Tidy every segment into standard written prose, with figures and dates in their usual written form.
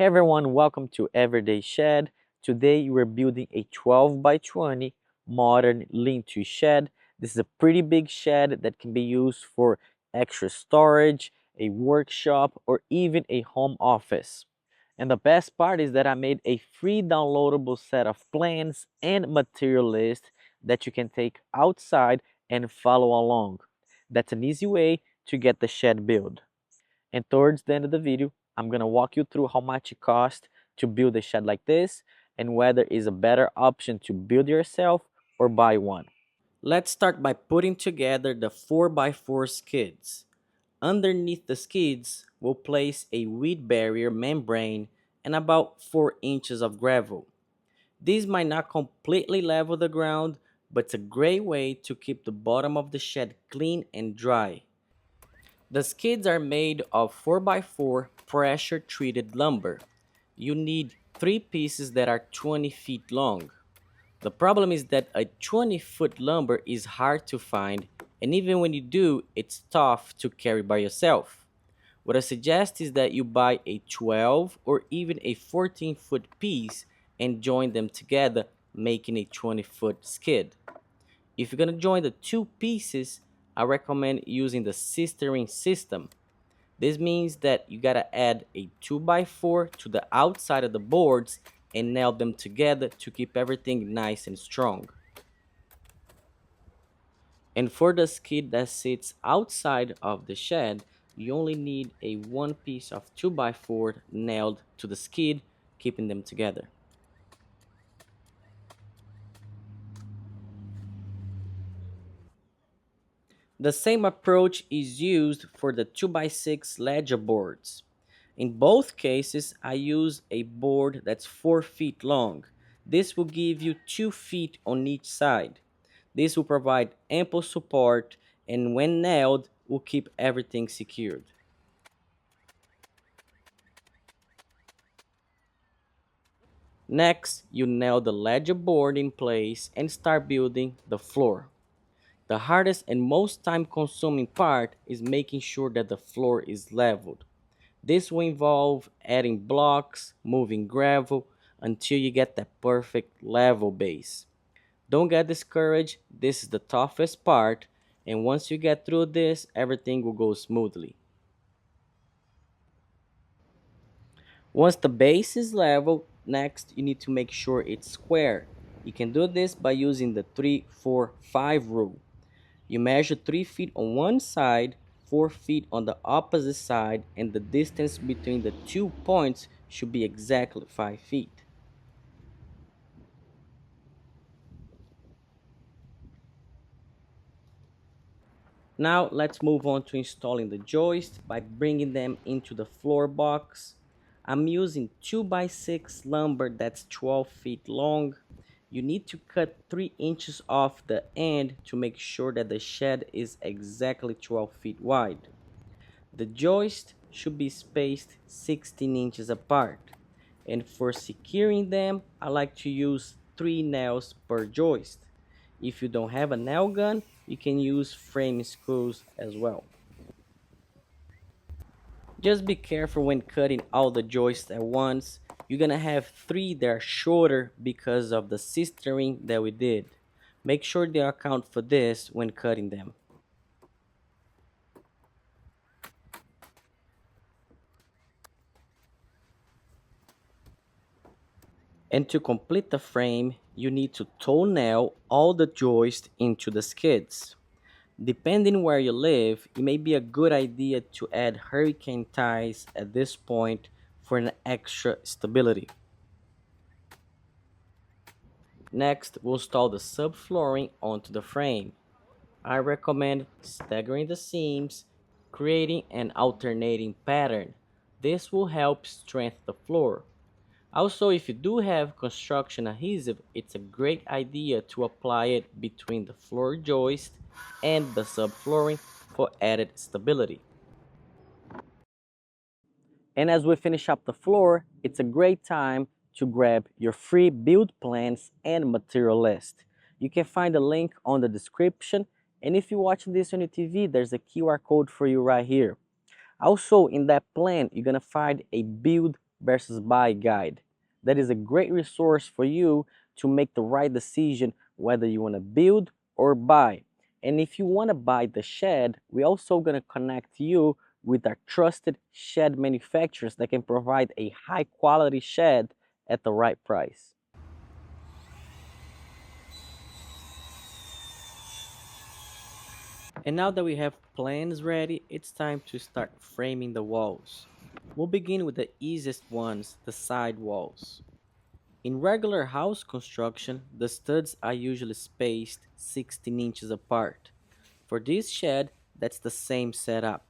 Hey everyone, welcome to Everyday Shed. Today we're building a 12 by 20 modern lean-to shed. This is a pretty big shed that can be used for extra storage, a workshop, or even a home office. And the best part is that I made a free downloadable set of plans and material list that you can take outside and follow along. That's an easy way to get the shed built. And towards the end of the video, I'm gonna walk you through how much it costs to build a shed like this and whether it's a better option to build yourself or buy one. Let's start by putting together the 4x4 skids. Underneath the skids, we'll place a weed barrier membrane and about 4 inches of gravel. These might not completely level the ground, but it's a great way to keep the bottom of the shed clean and dry. The skids are made of 4x4 pressure treated lumber. You need 3 pieces that are 20 feet long. The problem is that a 20-foot lumber is hard to find, and even when you do, it's tough to carry by yourself. What I suggest is that you buy a 12 or even a 14-foot piece and join them together, making a 20-foot skid. If you're going to join the two pieces, I recommend using the sistering system. This means that you gotta add a 2x4 to the outside of the boards and nail them together to keep everything nice and strong. And for the skid that sits outside of the shed, you only need a one piece of 2x4 nailed to the skid, keeping them together. The same approach is used for the 2x6 ledger boards. In both cases, I use a board that's 4 feet long. This will give you 2 feet on each side. This will provide ample support and when nailed, will keep everything secured. Next, you nail the ledger board in place and start building the floor. The hardest and most time consuming part is making sure that the floor is leveled. This will involve adding blocks, moving gravel until you get that perfect level base. Don't get discouraged, this is the toughest part, and once you get through this, everything will go smoothly. Once the base is level, next you need to make sure it's square. You can do this by using the 3, 4, 5 rule. You measure 3 feet on one side, 4 feet on the opposite side, and the distance between the 2 points should be exactly 5 feet. Now let's move on to installing the joists by bringing them into the floor box. I'm using 2x6 lumber that's 12 feet long. You need to cut 3 inches off the end to make sure that the shed is exactly 12 feet wide. The joists should be spaced 16 inches apart. And for securing them, I like to use 3 nails per joist. If you don't have a nail gun, you can use frame screws as well. Just be careful when cutting all the joists at once. You're gonna have 3 that are shorter because of the sistering that we did. Make sure they account for this when cutting them. And to complete the frame, you need to toe nail all the joists into the skids. Depending where you live, it may be a good idea to add hurricane ties at this point for an extra stability. Next, we'll install the subflooring onto the frame. I recommend staggering the seams, creating an alternating pattern. This will help strengthen the floor. Also, if you do have construction adhesive, it's a great idea to apply it between the floor joist and the subflooring for added stability. And as we finish up the floor, it's a great time to grab your free build plans and material list. You can find the link on the description, and if you're watching this on your TV, there's a QR code for you right here. Also, in that plan, you're gonna find a build versus buy guide. That is a great resource for you to make the right decision whether you want to build or buy. And if you want to buy the shed, we're also going to connect you with our trusted shed manufacturers that can provide a high quality shed at the right price. And now that we have plans ready, it's time to start framing the walls. We'll begin with the easiest ones, the side walls. In regular house construction, the studs are usually spaced 16 inches apart. For this shed, that's the same setup.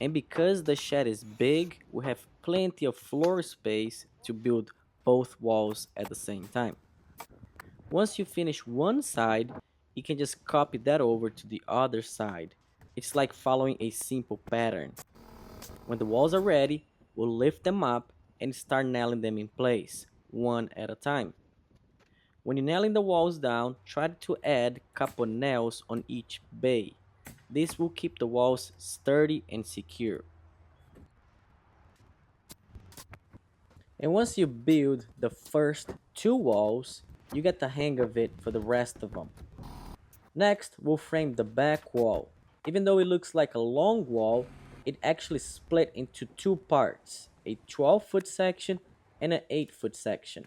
And because the shed is big, we have plenty of floor space to build both walls at the same time. Once you finish one side, you can just copy that over to the other side. It's like following a simple pattern. When the walls are ready, we'll lift them up and start nailing them in place, one at a time. When you're nailing the walls down, try to add couple nails on each bay. This will keep the walls sturdy and secure. And once you build the first two walls, you get the hang of it for the rest of them. Next, we'll frame the back wall. Even though it looks like a long wall, it actually split into two parts, a 12-foot section and an 8-foot section.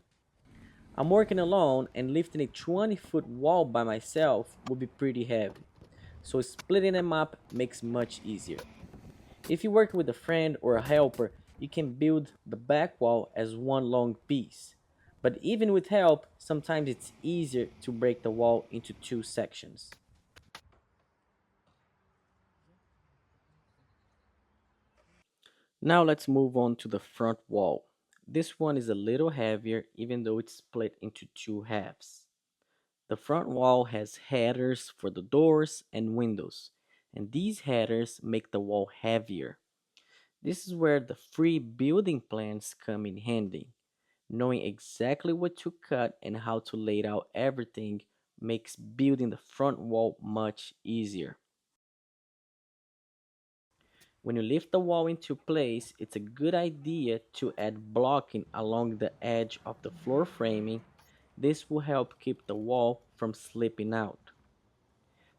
I'm working alone and lifting a 20-foot wall by myself would be pretty heavy, so splitting them up makes much easier. If you work with a friend or a helper, you can build the back wall as one long piece. But even with help, sometimes it's easier to break the wall into two sections. Now let's move on to the front wall. This one is a little heavier even though it's split into two halves. The front wall has headers for the doors and windows, and these headers make the wall heavier. This is where the free building plans come in handy. Knowing exactly what to cut and how to lay out everything makes building the front wall much easier. When you lift the wall into place, it's a good idea to add blocking along the edge of the floor framing. This will help keep the wall from slipping out.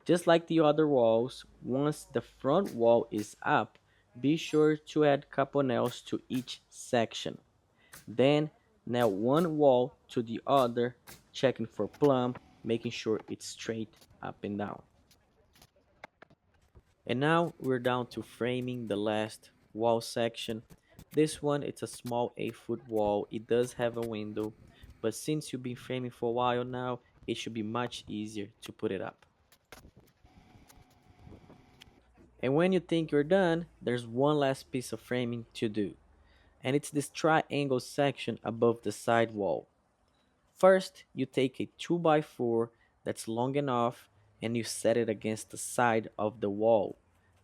Just like the other walls, once the front wall is up, be sure to add couple nails to each section. Then nail one wall to the other, checking for plumb, making sure it's straight up and down. And now we're down to framing the last wall section. This one, it's a small 8-foot wall. It does have a window, but since you've been framing for a while now, it should be much easier to put it up. And when you think you're done, there's one last piece of framing to do, and it's this triangle section above the side wall. First, you take a 2x4 that's long enough and you set it against the side of the wall.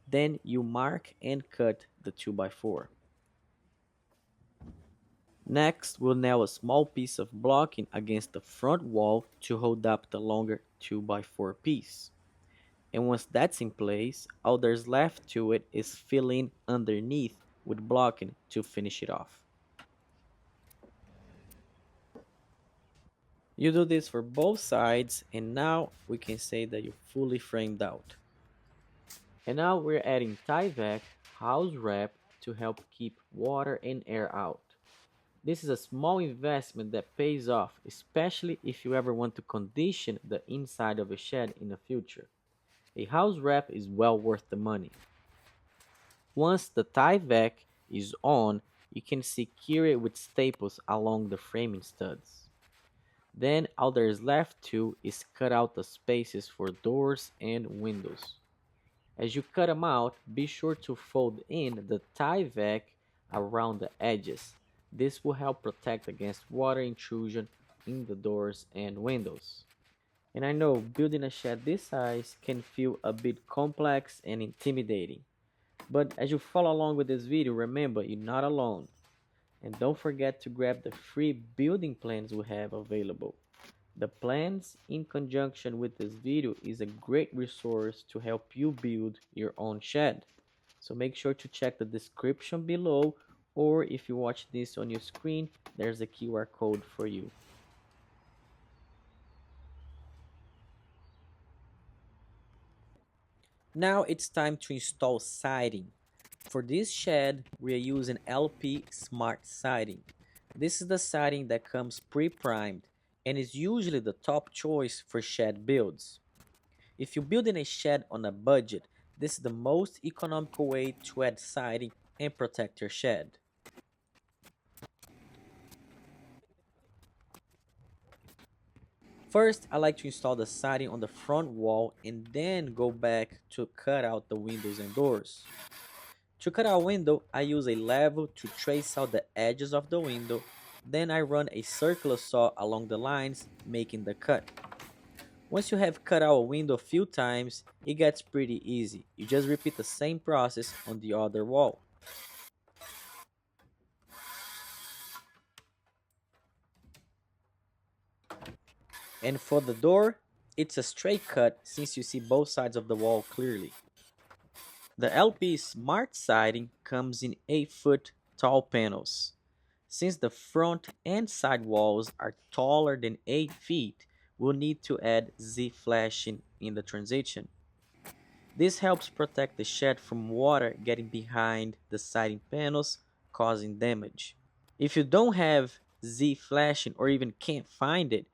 Then you mark and cut the 2x4. Next, we'll nail a small piece of blocking against the front wall to hold up the longer 2x4 piece. And once that's in place, all there's left to it is fill in underneath with blocking to finish it off. You do this for both sides, and now we can say that you're fully framed out. And now we're adding Tyvek house wrap to help keep water and air out. This is a small investment that pays off, especially if you ever want to condition the inside of a shed in the future. A house wrap is well worth the money. Once the Tyvek is on, you can secure it with staples along the framing studs. Then all there is left to is cut out the spaces for doors and windows. As you cut them out, be sure to fold in the Tyvek around the edges. This will help protect against water intrusion in the doors and windows. And I know building a shed this size can feel a bit complex and intimidating. But as you follow along with this video, remember you're not alone. And don't forget to grab the free building plans we have available. The plans in conjunction with this video is a great resource to help you build your own shed. So make sure to check the description below or if you watch this on your screen, there's a QR code for you. Now it's time to install siding. For this shed, we are using LP Smart Siding. This is the siding that comes pre-primed and is usually the top choice for shed builds. If you're building a shed on a budget, this is the most economical way to add siding and protect your shed. First, I like to install the siding on the front wall and then go back to cut out the windows and doors. To cut out a window, I use a level to trace out the edges of the window, then I run a circular saw along the lines, making the cut. Once you have cut out a window a few times, it gets pretty easy. You just repeat the same process on the other wall. And for the door, it's a straight cut since you see both sides of the wall clearly. The LP Smart Siding comes in 8-foot tall panels. Since the front and side walls are taller than 8 feet, we'll need to add Z-flashing in the transition. This helps protect the shed from water getting behind the siding panels, causing damage. If you don't have Z-flashing or even can't find it,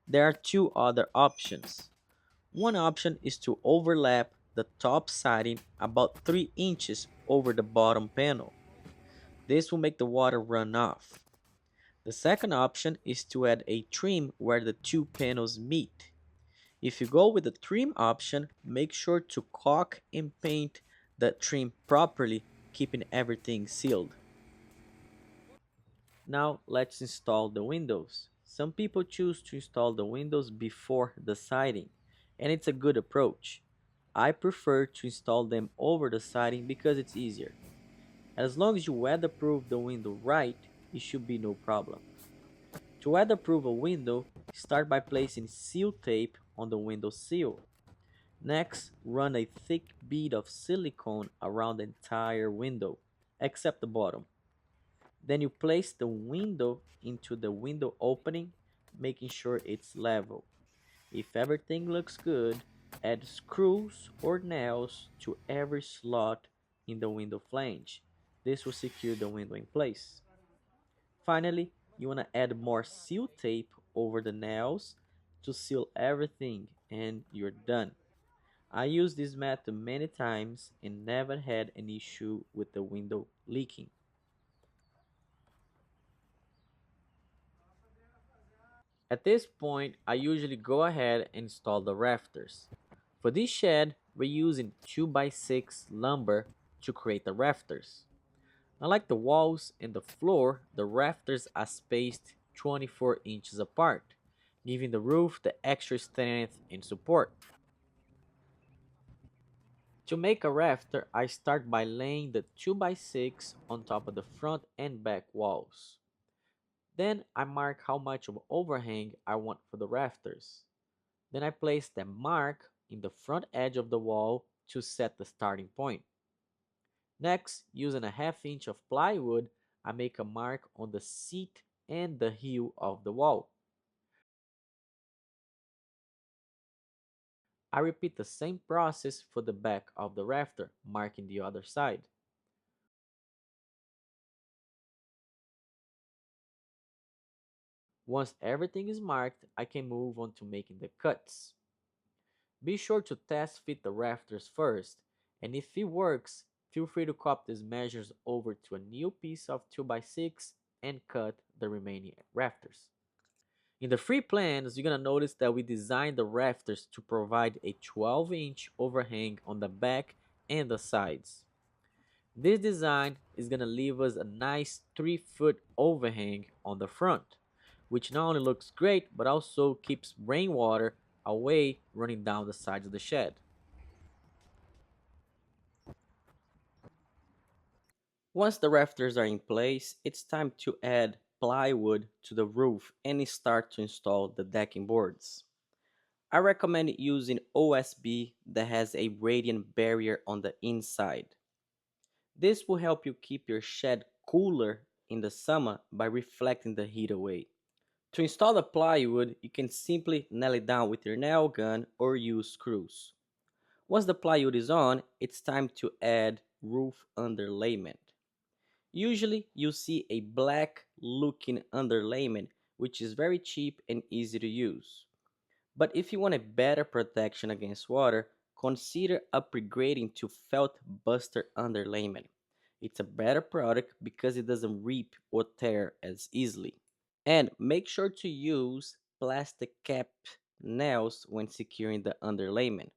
there are two other options. One option is to overlap the top siding about 3 inches over the bottom panel. This will make the water run off. The second option is to add a trim where the two panels meet. If you go with the trim option, make sure to caulk and paint the trim properly, keeping everything sealed. Now let's install the windows. Some people choose to install the windows before the siding, and it's a good approach. I prefer to install them over the siding because it's easier. As long as you weatherproof the window right, it should be no problem. To weatherproof a window, start by placing seal tape on the window sill. Next, run a thick bead of silicone around the entire window, except the bottom. Then you place the window into the window opening, making sure it's level. If everything looks good, add screws or nails to every slot in the window flange. This will secure the window in place. Finally, you want to add more seal tape over the nails to seal everything and you're done. I used this method many times and never had an issue with the window leaking. At this point, I usually go ahead and install the rafters. For this shed, we're using 2x6 lumber to create the rafters. Unlike the walls and the floor, the rafters are spaced 24 inches apart, giving the roof the extra strength and support. To make a rafter, I start by laying the 2x6 on top of the front and back walls. Then I mark how much of overhang I want for the rafters. Then I place the mark in the front edge of the wall to set the starting point. Next, using a half inch of plywood, I make a mark on the seat and the heel of the wall. I repeat the same process for the back of the rafter, marking the other side. Once everything is marked, I can move on to making the cuts. Be sure to test fit the rafters first, and if it works, feel free to copy these measures over to a new piece of 2x6 and cut the remaining rafters. In the free plans, you're gonna notice that we designed the rafters to provide a 12-inch overhang on the back and the sides. This design is gonna leave us a nice 3-foot overhang on the front, which not only looks great but also keeps rainwater away running down the sides of the shed. Once the rafters are in place, it's time to add plywood to the roof and start to install the decking boards. I recommend using OSB that has a radiant barrier on the inside. This will help you keep your shed cooler in the summer by reflecting the heat away. To install the plywood, you can simply nail it down with your nail gun or use screws. Once the plywood is on, it's time to add roof underlayment. Usually, you'll see a black looking underlayment, which is very cheap and easy to use. But if you want a better protection against water, consider upgrading to felt buster underlayment. It's a better product because it doesn't rip or tear as easily. And make sure to use plastic cap nails when securing the underlayment.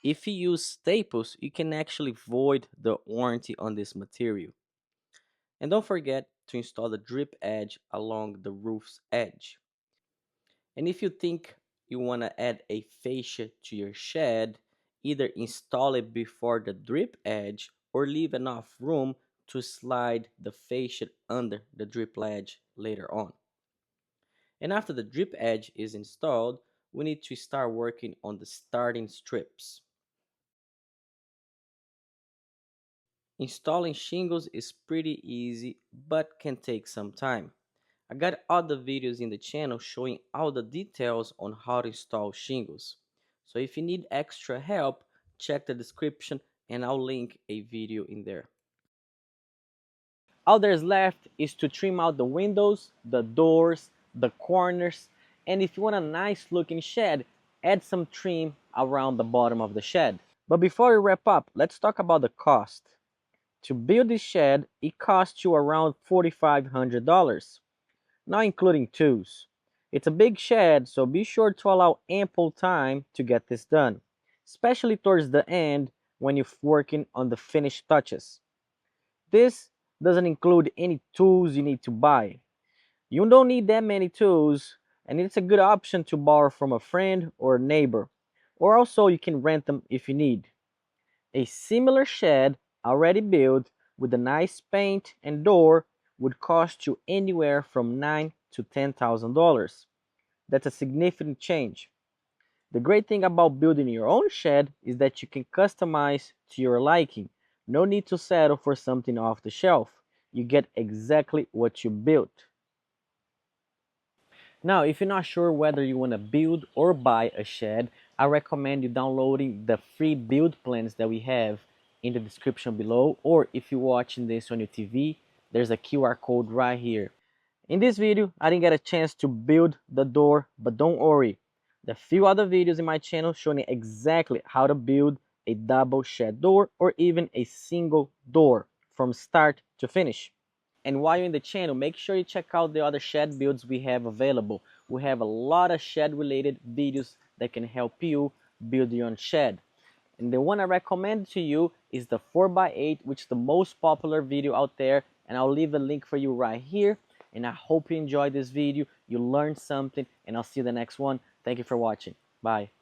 If you use staples, you can actually void the warranty on this material. And don't forget to install the drip edge along the roof's edge. And if you think you want to add a fascia to your shed, either install it before the drip edge or leave enough room to slide the fascia under the drip edge later on. And after the drip edge is installed, we need to start working on the starting strips. Installing shingles is pretty easy but can take some time. I got other videos in the channel showing all the details on how to install shingles. So if you need extra help, check the description and I'll link a video in there. All there's left is to trim out the windows, the doors, the corners, and if you want a nice looking shed, add some trim around the bottom of the shed. But before we wrap up, let's talk about the cost. To build this shed, it costs you around $4,500, not including tools. It's a big shed, so be sure to allow ample time to get this done, especially towards the end when you're working on the finished touches. This doesn't include any tools you need to buy. You don't need that many tools, and it's a good option to borrow from a friend or a neighbor, or also you can rent them if you need. A similar shed, already built, with a nice paint and door would cost you anywhere from $9,000 to $10,000. That's a significant change. The great thing about building your own shed is that you can customize to your liking. No need to settle for something off the shelf. You get exactly what you built. Now, if you're not sure whether you want to build or buy a shed, I recommend you downloading the free build plans that we have in the description below, or if you're watching this on your TV, there's a QR code right here. In this video, I didn't get a chance to build the door, but don't worry. There are a few other videos in my channel showing exactly how to build a double shed door or even a single door from start to finish. And while you're in the channel, make sure you check out the other shed builds we have available. We have a lot of shed related videos that can help you build your own shed. And the one I recommend to you is the 4x8, which is the most popular video out there. And I'll leave a link for you right here. And I hope you enjoyed this video, you learned something, and I'll see you in the next one. Thank you for watching. Bye.